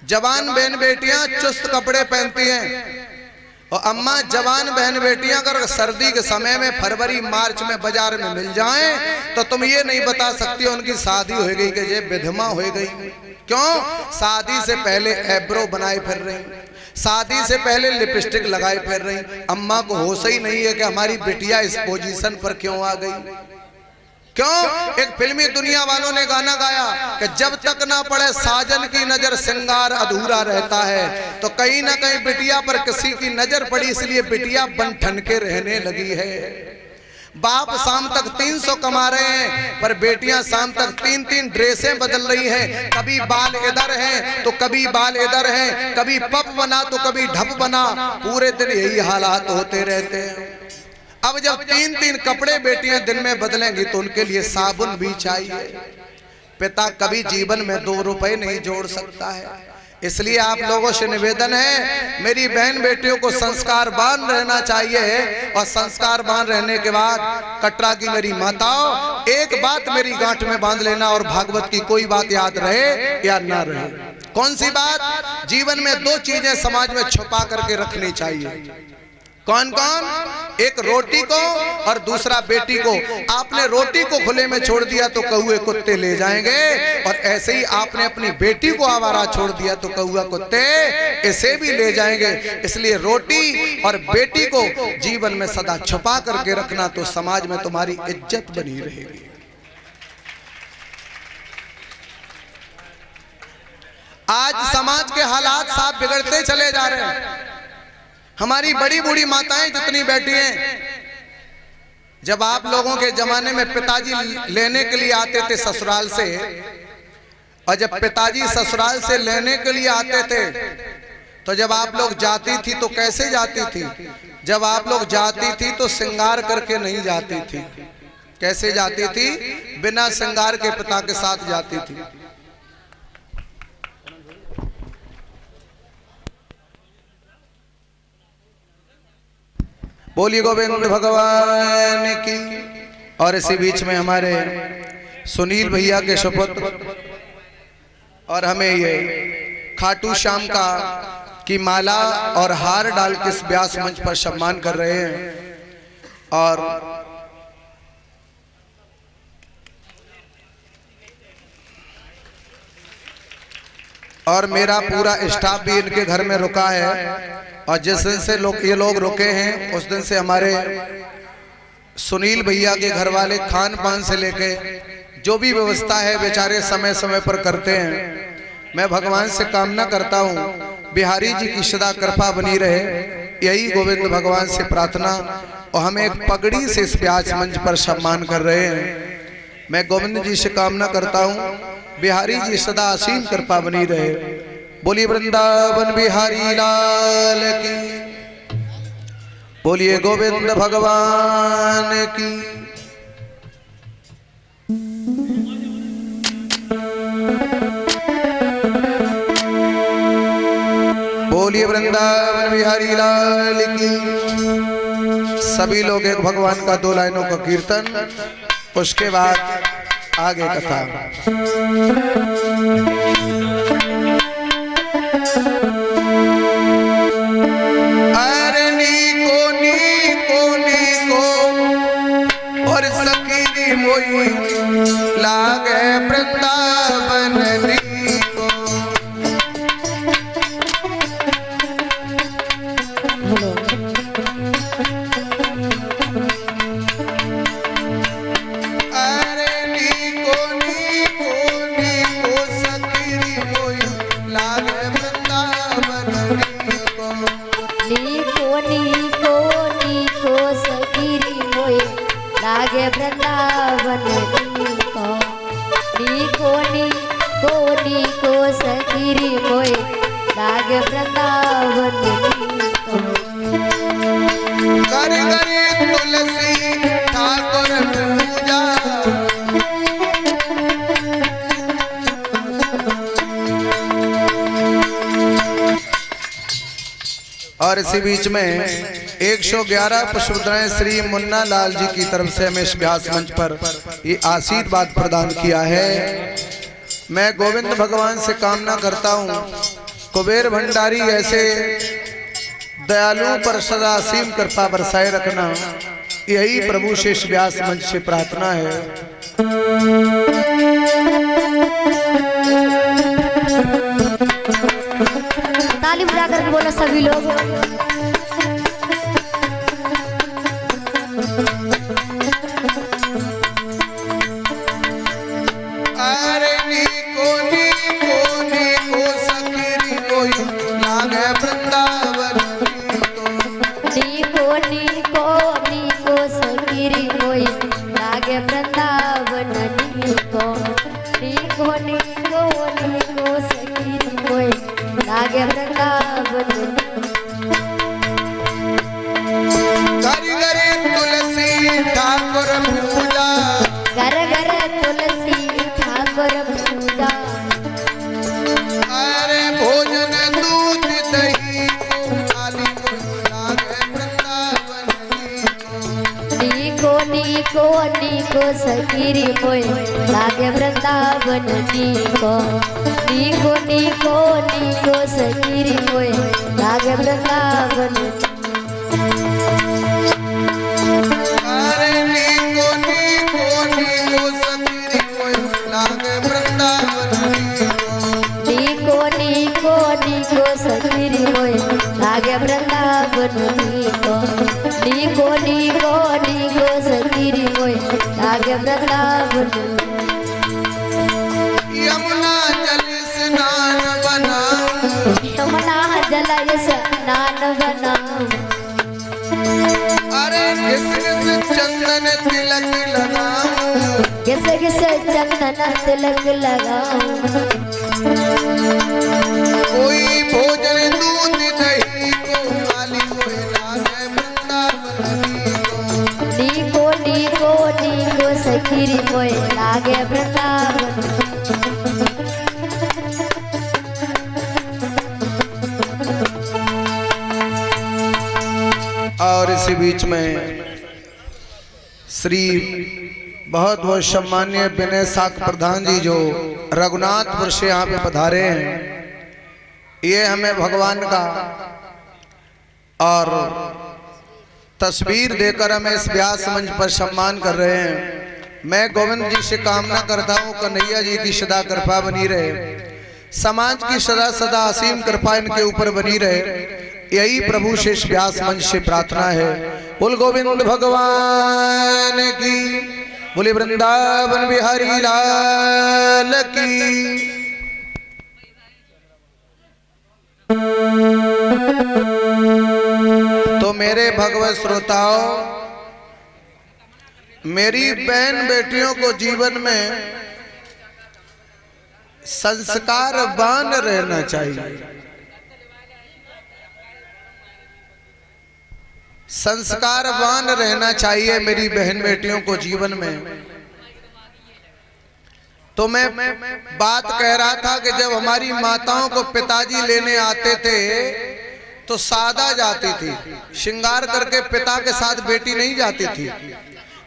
जवान बहन बेटियां चुस्त कपड़े पहनती हैं और अम्मा जवान बहन बेटियां अगर सर्दी के समय में फरवरी मार्च में बाजार में मिल जाएं तो तुम ये नहीं बता सकती उनकी शादी हो गई कि ये विधवा हो गई। क्यों? शादी से पहले एब्रो बनाए फिर रही, शादी से पहले लिपस्टिक लगाए फिर रही। अम्मा को होश ही नहीं है कि हमारी बिटिया इस पोजीशन पर क्यों आ गई। क्यों? एक फिल्मी दुनिया वालों ने गाना गाया कि जब तक ना पड़े साजन की नजर श्रृंगार अधूरा रहता है। तो कहीं ना कहीं बिटिया पर किसी की नजर पड़ी, इसलिए बिटिया बन ठन के रहने लगी है। बाप शाम तक 300 कमा रहे हैं पर बेटियां शाम तक 3-3 ड्रेसें बदल रही हैं। कभी बाल इधर हैं तो कभी बाल इधर हैं, कभी पप बना तो कभी ढप बना, पूरे दिन यही हालात होते रहते हैं। अब जब 3-3 कपड़े बेटियां दिन में बदलेंगी तो उनके लिए साबुन भी चाहिए। पिता कभी जीवन में 2 रुपए नहीं जोड़ सकता है। इसलिए आप लोगों से निवेदन है, मेरी बहन बेटियों को संस्कारवान रहना चाहिए। और संस्कारवान रहने के बाद कटरा की मेरी माताओं, एक बात मेरी गांठ में बांध लेना और भागवत की कोई बात याद रहे या ना रहे। कौन सी बात? जीवन में 2 चीजें समाज में छुपा करके रखनी चाहिए। कौन कौन? एक रोटी को और दूसरा बेटी को। आपने रोटी को खुले में छोड़ दिया तो कौवे कुत्ते ले जाएंगे, और ऐसे ही आपने अपनी बेटी को आवारा छोड़ दिया तो कौवा कुत्ते इसे भी ले जाएंगे। इसलिए रोटी और बेटी को जीवन में सदा छुपा करके रखना, तो समाज में तुम्हारी इज्जत बनी रहेगी। आज समाज के हालात साफ बिगड़ते चले जा रहे हैं। हमारी बड़ी बूढ़ी माताएं जितनी बैठी हैं, जब आप लोगों के जमाने में पिताजी लेने के लिए आते थे ससुराल से, और जब पिताजी ससुराल से लेने के लिए आते थे तो जब आप लोग जाती थी तो कैसे जाती थी? जब आप लोग जाती थी तो श्रृंगार करके नहीं जाती थी। कैसे जाती थी? बिना श्रृंगार के पिता के साथ जाती थी। बोलिए गोविंद भगवान की। और इसी बीच में हमारे सुनील भैया के सुपुत्र और हमें ये खाटू श्याम का की माला और हार डाल के इस व्यास मंच पर सम्मान कर रहे हैं। और मेरा पूरा स्टाफ भी इनके घर में रुका है। और जिस दिन से ये लोग रुके हैं उस दिन से हमारे सुनील भैया के घर वाले खान पान से लेके जो भी व्यवस्था है बेचारे समय समय पर करते हैं। मैं भगवान से कामना करता हूँ बिहारी जी की सदा कृपा बनी रहे, यही गोविंद भगवान से प्रार्थना। और हमें एक पगड़ी से इस व्यास मंच पर सम्मान कर रहे हैं। मैं गोविंद जी से कामना करता हूँ बिहारी जी सदा असीम कृपा बनी रहे। बोलिए वृंदावन बिहारी लाल की। बोलिए गोविंद भगवान की। बोलिए वृंदावन बिहारी लाल की। सभी लोग एक भगवान का 2 लाइनों का कीर्तन, उसके बाद आगे कथा। अरे नीको नीको नीको और सखी मोई लागे वृंदावन नीको। अरे नीको नीको नीको सखी मोई लागे वृंदावन नीको। नीको नीको नीको सखीरी मोए लागे वृंदावन नीको। नीको नीको नीको सखीरी मोए लागे वृंदावन नीको। कर तुलसी ठाकुर पूजा, और इसी बीच में 111 पुष्पद्रय श्री मुन्ना लाल जी की तरफ से हमें इस व्यास मंच पर ये आशीर्वाद प्रदान किया है। मैं गोविंद भगवान से कामना करता हूँ कुबेर भंडारी ऐसे दयालुओं पर सदा असीम कृपा बरसाए रखना, यही प्रभु शेष व्यास मंच से प्रार्थना है। ताली बजा करके बोलो सभी लोग। अरे नीको नीको नीको सखीरी कोई लागे वृंदावन नीको नीको नीको सखीरी कोई लागे वृंदावन नीको नीको नीको नीको सखीरी कोई लागे वृंदावन। घरी घरी तुलसी ठाकुर पूजा, घर घर तुलसी ठाकुर पूजा। अरे भोजन दूध दही खाली लागे वृंदावन नीको नीको नीको सखीरी कोई लागे वृंदावन नीको नीको नीको नीको सखीरी कोई लागे वृंदावन। अरे नीको नीको नीको सखीरी कोई लागे वृंदावन नीको नीको नीको सखीरी कोई लागे वृंदावन नीको नीको नीको नीको सखीरी कोई लागे वृंदावन। यमुना जल स्नान बनाऊं, यमुना जल स्नान बनाऊं। अरे घिस घिस चंदन तिलक लगाऊं, घिस घिस चंदन तिलक लगाऊं। कोई भोजन दूध दही को खाली कोई लागे वृंदावन नीको नीको नीको सखीरी कोई लागे वृंदावन। और इसी बीच में श्री बहुत बहुत सम्मान्य विनय साख प्रधान जी जो रघुनाथपुर से यहाँ पे पधारे हैं, ये हमें भगवान का और तस्वीर देकर हमें इस व्यास मंच पर सम्मान कर रहे हैं। मैं गोविंद जी से कामना करता हूँ कन्हैया जी की सदा कृपा बनी रहे, समाज की सदा सदा असीम कृपा इनके ऊपर बनी रहे, यही प्रभु शेष व्यास मंच से प्रार्थना है। बोल गोविंद भगवान की, बोले वृंदावन बिहारी लाल की। तो मेरे भगवत श्रोताओं, मेरी बहन बेटियों को जीवन में संस्कारवान रहना चाहिए। संस्कारवान रहना चाहिए मेरी बहन बेटियों को जीवन में। तो मैं बात कह रहा था कि जब हमारी माताओं को पिताजी लेने आते थे तो सादा जाती थी, श्रृंगार करके पिता के साथ बेटी नहीं जाती थी,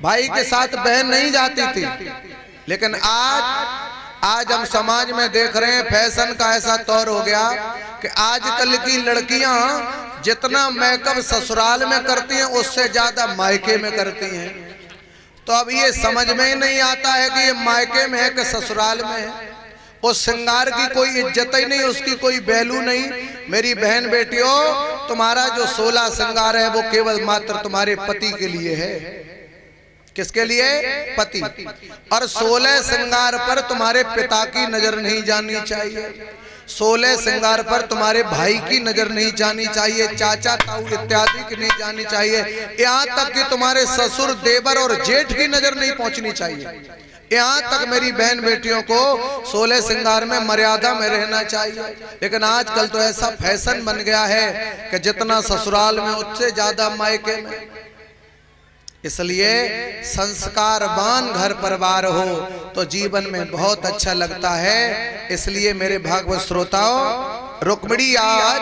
भाई के साथ बहन नहीं जाती थी। लेकिन आज हम समाज में देख रहे हैं फैशन का ऐसा तौर हो गया कि आजकल की लड़कियां जितना मेकअप ससुराल में करती हैं उससे ज्यादा मायके में करती हैं। तो अब ये समझ में ही नहीं आता है कि ये मायके में है कि ससुराल में है। उस श्रृंगार की कोई इज्जत ही नहीं, उसकी कोई वैल्यू नहीं। मेरी बहन बेटियों, तुम्हारा जो 16 श्रृंगार है वो केवल मात्र तुम्हारे पति के लिए है। किसके लिए? पति। और 16 श्रृंगार पर तुम्हारे पिता की नजर नहीं जानी चाहिए, 16 श्रृंगार पर तुम्हारे भाई की नजर नहीं जानी चाहिए, चाचा ताऊ इत्यादि की नहीं जानी चाहिए, यहाँ तक कि तुम्हारे ससुर देवर और जेठ की नजर नहीं पहुंचनी चाहिए। यहाँ तक मेरी बहन बेटियों को 16 श्रृंगार में मर्यादा में रहना चाहिए। लेकिन आजकल तो ऐसा फैशन बन गया है कि जितना ससुराल में उससे ज्यादा मायके में। इसलिए संस्कारवान घर परिवार हो तो जीवन में बहुत अच्छा लगता है। इसलिए मेरे भागवत श्रोताओं, रुक्मिणी आज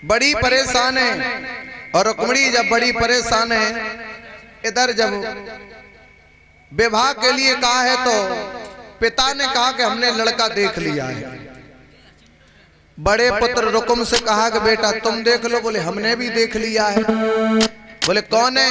बड़ी परेशान है, और रुक्मिणी जब बड़ी परेशान है, इधर जब विवाह के लिए कहा है तो पिता ने कहा कि हमने लड़का देख लिया है। बड़े पुत्र रुकुम से कहा कि बेटा तुम देख लो। बोले हमने भी देख लिया है। बोले कौन है?